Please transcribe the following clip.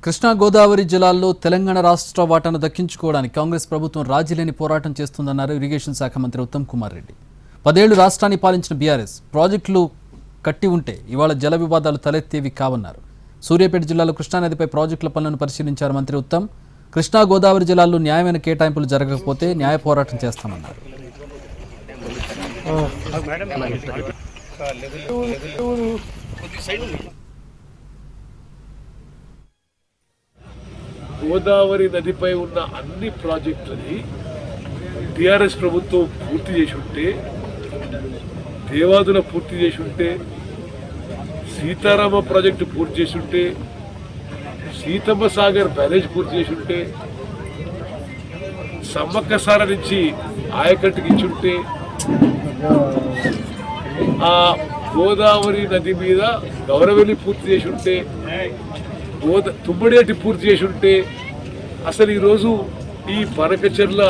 కృష్ణా గోదావరి జిల్లాల్లో తెలంగాణ రాష్ట్ర వాటాను దక్కించుకోవడానికి కాంగ్రెస్ ప్రభుత్వం రాజీలేని పోరాటం చేస్తుందన్నారు ఇరిగేషన్ శాఖ మంత్రి ఉత్తమ్ కుమార్ రెడ్డి. 10 ఏళ్లు రాష్ట్రాన్ని పాలించిన బీఆర్ఎస్ ప్రాజెక్టులు కట్టి ఉంటే ఇవాళ జల వివాదాలు తలెత్తేవి కావన్నారు. సూర్యాపేట జిల్లాలో కృష్ణానదిపై ప్రాజెక్టుల పనులను పరిశీలించారు మంత్రి ఉత్తమ్. కృష్ణా గోదావరి జిల్లాల్లో న్యాయమైన కేటాయింపులు జరగకపోతే న్యాయ పోరాటం చేస్తామన్నారు. గోదావరి నదిపై ఉన్న అన్ని ప్రాజెక్టులని టీఆర్ఎస్ ప్రభుత్వం పూర్తి చేసి ఉంటే, దేవాదుల పూర్తి చేసి ఉంటే, సీతారామ ప్రాజెక్టు పూర్తి చేసి ఉంటే, సీతమ్మ సాగర్ బ్యారేజ్ పూర్తి చేసి ఉంటే, సమ్మక్కసార నుంచి ఆయకట్టుకి ఇచ్చుంటే, ఆ గోదావరి నది మీద గౌరవెల్లి పూర్తి చేసి ఉంటే, తుమ్మడేటి పూర్తి చేసి ఉంటే, అసలు ఈరోజు ఈ పనకచెర్ల